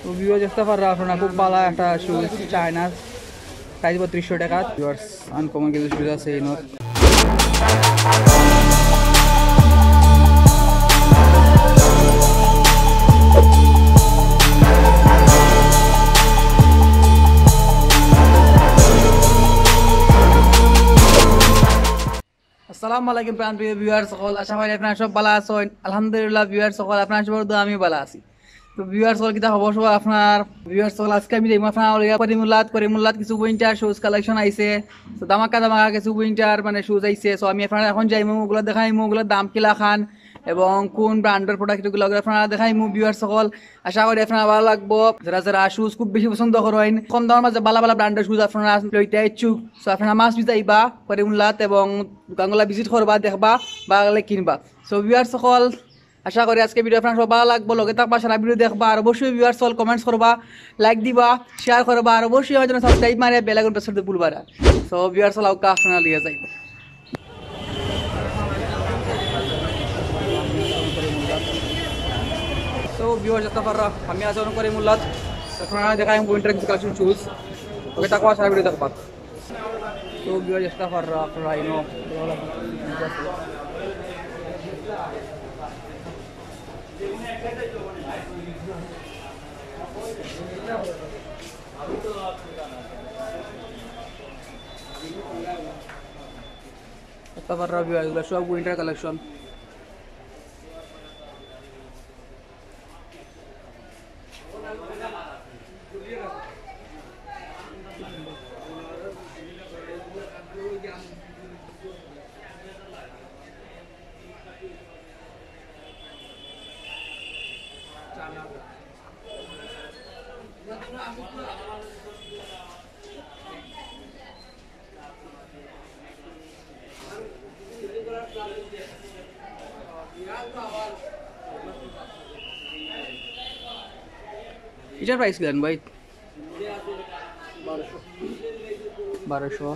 তো ভিউয়ার্স দেখতে পাররা আপনারা খুব ভালো একটা শুজ চায়না প্রাইস 3200 টাকা। ভিউয়ার্স আনকমন কিছু শুজ আছে এই নোট। আসসালামু আলাইকুম প্রিয় ভিউয়ার্স সকল, আশা করি আপনারা সব ভালো আছেন। আলহামদুলিল্লাহ ভিউয়ার্স সকল আপনারা সবার দোয়া আমি ভালো আছি। তো ভিউয়ার্স সকল কিতা খবর সব আপনার? ভিউয়ার্স সকল আজকে আমি দেখব আপনার করিমুল্লাহ কিছু উইন্টার শুজ কালেকশন আইছে। তো দামাকা কিছু উইন্টার মানে শুজ আইছে। সো আমি আপনারা এখন যাইমু ওগুলো দেখাইমু, ওগুলোর দাম কিলা খান এবং কোন ব্র্যান্ডের প্রোডাক্ট এগুলো আপনারা দেখাইমু। ভিউয়ার্স সকল আশা করি আপনারা ভালো লাগবো। যারা শুজ খুব বেশি পছন্দ করেন, কম দামের মাঝে ভালো ভালো ব্র্যান্ডের শুজ আপনারা লইতে ইচ্ছুক, সো আপনারা মাস যাইবা করিমুল্লাহ এবং দোকানগুলা ভিজিট করবা, দেখবা বা কিনবা। সো ভিউয়ার্স সকল আশা করি আজকে ভিডিও আপনার সব ভালো লাগবো। লগে থাকবা, সারা ভিডিও দেখবা, আর অবশ্যই ভিউয়ার্স সকল কমেন্টস করবা, লাইক দিবা, শেয়ার করবা, আর অবশ্যই আমার জন্য সাবস্ক্রাইব মারে বেল আইকন প্রেস করতে ভুলবা না। সো ভিউয়ার্স সকল আউকা আপনারা লিয়ে যাই। তো ভিউয়ার্স দেখতে পাররা আমি আছি করিমুল্লাহ। আপনারা দেখাই উইন্টার কিছু কালেকশন শুজ, ওকে থাকবা, সারা ভিডিও দেখবা। তো ভিউয়ার্স দেখতে পাররা আপনারা ইনো সব উইন্টার কালেকশন। এটার প্রাইস কেন ভাই? 1200।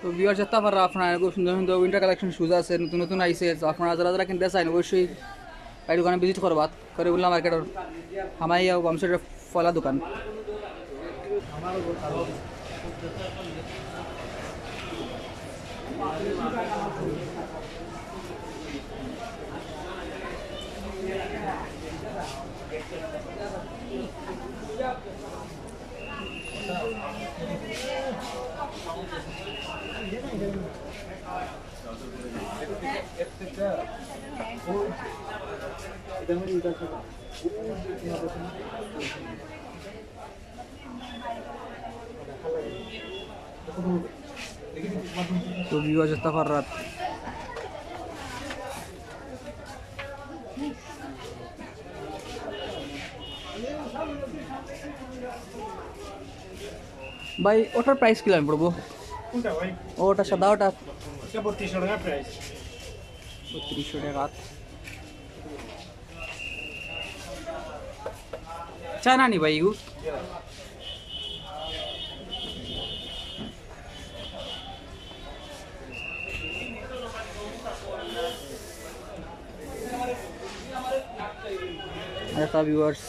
তো ভিউয়ার্স দেখতে পাররা আপনারা খুব সুন্দর সুন্দর উইন্টার কালেকশন শুজ আছে, নতুন নতুন আইসে। আপনারা যারা কিনতে চান অবশ্যই এই দোকানে ভিজিট করবা, করিমুল্লাহ মার্কেটের হামাইয়া বামসাইডের ফলা দোকান। তো ভিউয়ার্স দেখতে পাররা ভাই ওটার প্রাইস কি লাইন পড়বো? ওটা সাদা, ওটা 3200 টাকা প্রাইস। 3200 টাকা। চায়না নি ভাই? আচ্ছা ভিউয়ার্স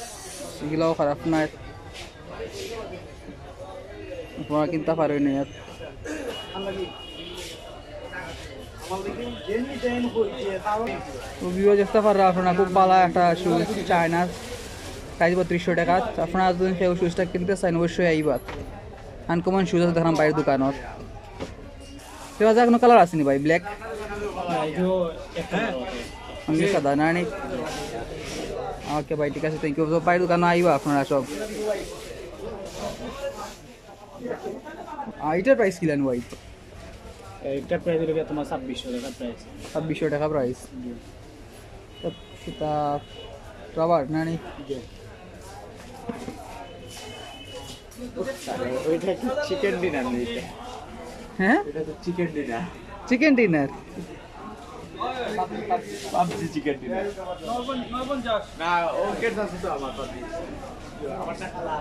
এগুলোও খারাপ না, আপনারা কিনতে পারবেন না। তো ভিউয়ার্স দেখতে পাররা আপনারা খুব ভালো একটা শুজ চায়না প্রাইস 3200 টাকা। আপনারা যদি সেই শুজটা কিনতে চান অবশ্যই আইবা। আনকমন শুজ আছে দেখলাম বাইরের দোকানত। তো আজ কোনো কালার আসেনি ভাই? ব্ল্যাক সাদা না? ওকে ভাই, ঠিক আছে, থ্যাংক ইউ। সব বাইরের দোকানে আইবা আপনারা সব। এটার প্রাইস কি জানো ভাই? এটা প্রাইস হলো তোমার 2600 টাকা প্রাইস। 2600 টাকা প্রাইস। এটা রাবার না? ওইটা কি চিকেন ডিনার নেই? হ্যাঁ, এটা তো chicken dinner. Chicken dinner PUBG chicken dinner না, ওকে আছে তো আমার পাবজি আমারটা খালা।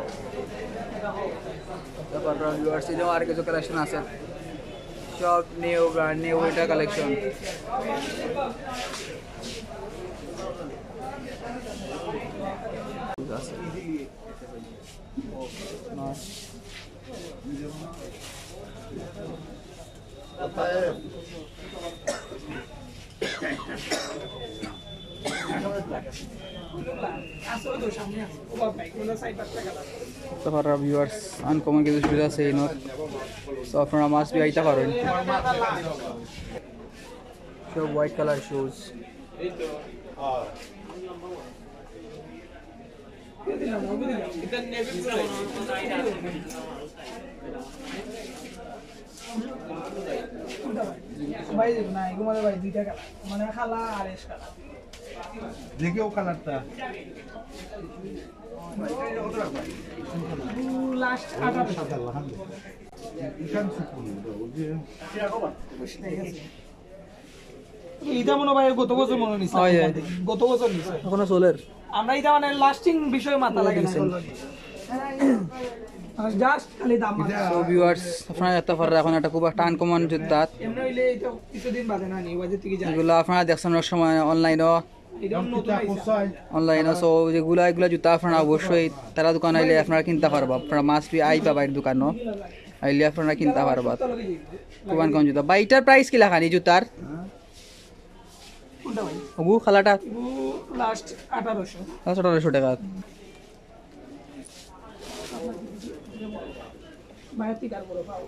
তারপর ভিউয়ার্স এর আর কিছু কালেকশন আছে, সব new brand new winter collection. জুতা আছে তারপর ভিউয়ার্স আনকমন কিছু শুজ আছে ইনো সো আপনারা মাস্ট বি আইতা পারেন সব হোয়াইট কালার শুজ ভাই না এগুলো ভাই দুইটা কালার মানে খালা আর এস কালার দেখেও কালারটা লাস্ট 18 এটা মনে ভাই গত বছর মনে নিছে গত বছর নিছে এখনো চলের আমরা এটা মানে লাস্টিং বিষয় মাথা লাগে না জাস্ট খালি দাম সো ভিউয়ার্স আপনারা এটা পাররা এখন একটা খুব একটা আনকমন জুতা এমনি হইলে এটা কিছুদিন বাদে না নিয়ে বাজে থেকে যায় এগুলো আপনারা দেখছেন অনেক সময় অনলাইনও সো এগুলা জুতা আপনারা অবশ্যই তারা দোকান আইলে আপনারা কিনতে পারবা আপনারা মাস্ট বি আইবা বাইর দোকানও আইলে আপনারা কিনতে পারবা খুব আনকমন জুতা বা এটার প্রাইস কি লাগানি জুতার কোনটা ভাই ওগু খালাটা লাস্ট 1800 1800 টাকা মায়াতি কার বড় পাও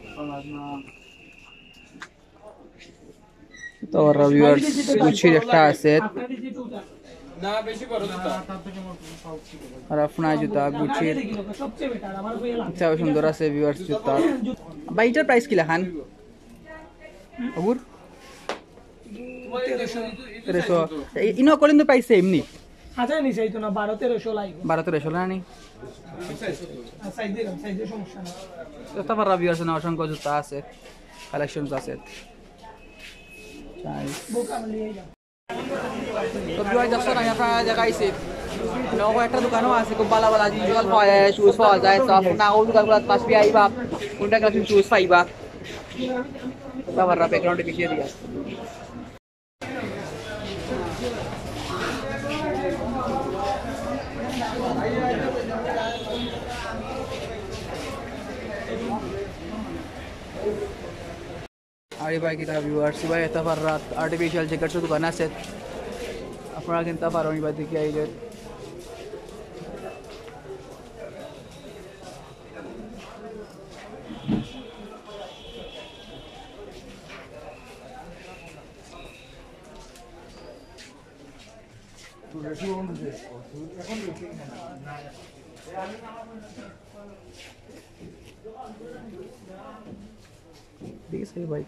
তো ভিউয়ার্স গুচির একটা আছে না বেশি বড় জুতা আর আপনার জুতা গুচির সবচেয়ে বেটার আমার কই এলাম আচ্ছা সুন্দর আছে ভিউয়ার্স জুতা বা এটার প্রাইস কি লাগান ওগুর 1300 ইনো করেন তো প্রাইস এমনি হাজার নিছে এই তো না 12 1300 লাগবে 12-1300 না নি সাইজের সমস্যা না তারপর ভিউয়ার্স না অসংখ্য জুতা আছে কালেকশনস আছে বোকা নিয়ে যাও তো ভিউয়ার্স দেখছেন আমি আপনারা দেখাইছি নগো একটা দোকানও আছে খুব ভালো ভালো জিনিস পাওয়া যায় শুজ পাওয়া যায় সব না ওই দোকানগুলো পাশ দিয়ে আইবা কোনটা কালেকশন শুজ পাইবা তারপর ব্যাকগ্রাউন্ডে পিছিয়ে দিয়া আরে ভাই কিটা ভিউয়ার্স ভাই এটা পার রাত আর্টিফিশিয়াল জ্যাকেটস দোকান আছে আপনারা কিনতে পারেন এই বাদ থেকে আইলে দিছে ভাই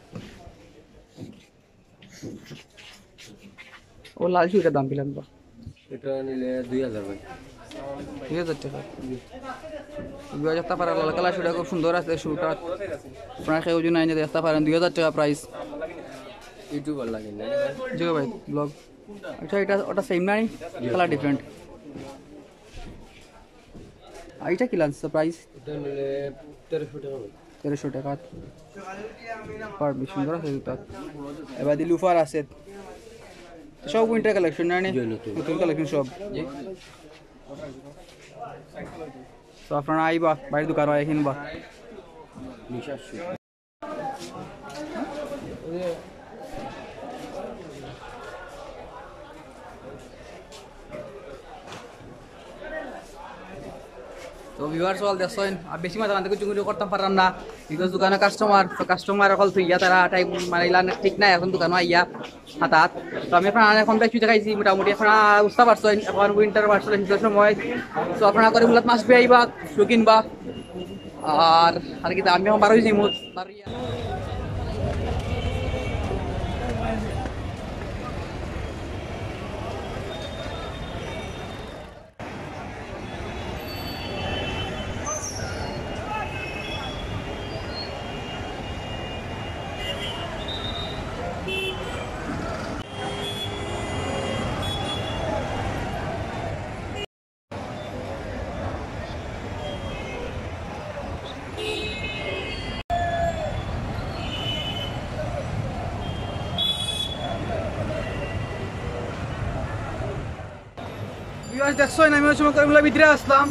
ও লাল শুটা দাম পেলাম বা এটা নিলে 2000 ভাই 2000 টাকা 2000 টাকা লাল কালার শুটা খুব সুন্দর আছে শুটা আপনারা কেউ যদি আইনে দেখতে পারেন 2000 টাকা প্রাইস ইউটিউবার লাগে না জি ভাই ব্লগ আচ্ছা এটা ওটা সেম নাই কালার ডিফারেন্ট আইটা কি লান্স প্রাইস এটা নিলে 1300 টাকা ভাই 1300 টাকা পার সুন্দর আছে জুতা এবার লুফার আছে সব উইন্টার কালেকশন না নতুন কালেকশন সব তো আপনারা আইবা বাইরের দোকান হয় কিনবা তো ভিউয়ার্স অল দেখছেন আর বেশি মাথা মানতে কিছু করতাম পারলাম না বিকজ দোকানে কাস্টমার অকল থইয়া তারা টাইম মানে ঠিক নাই এখন দোকানে আইয়া হাতাত তো আমি আপনারা এখন বেশি দেখাইছি মোটামুটি আপনারা বুঝতে পারছেন এখন উইন্টার পার্সেল শীতের সময় তো আপনারা করে মূলত মাছ পেয়ে আইবা শু কিনবা আর কি আমি এখন 12 জিমুত দেখছো আমি ওই সময় করিমুল্লার ভিতরে আসলাম,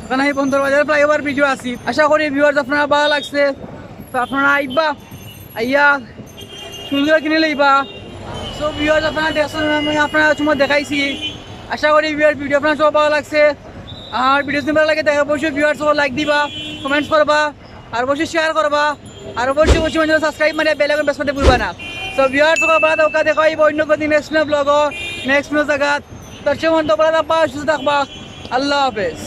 ওখানে এই বন্দর বাজার ফ্লাইওভার ভিডিও আসি। আশা করি ভিউয়ার্স আপনারা ভালো লাগছে, তো আপনারা আইবা আইয়া সুন্দর কিনে লইবা। সো ভিউয়ার্স আপনারা দেখছেন আমি আপনারা সময় দেখাইছি। আশা করি ভিডিও আপনার সব ভালো লাগছে। আর ভিডিও যদি ভালো লাগে তাহলে অবশ্যই ভিউয়ার্স লাইক দিবা, কমেন্টস করবা, আর অবশ্যই শেয়ার করবা, আর অবশ্যই সাবস্ক্রাইব মানে বেল আইকন প্রেস করতে ভুলবা না। সো ভিউয়ার্স ভালো থাকা দেখাই অন্য কোনো নেক্সট ব্লগ নেক্সট জায়গা। তার চেয়ে মন তো ভালো থাকবা, সুস্থ থাকবা। আল্লাহ হাফেজ।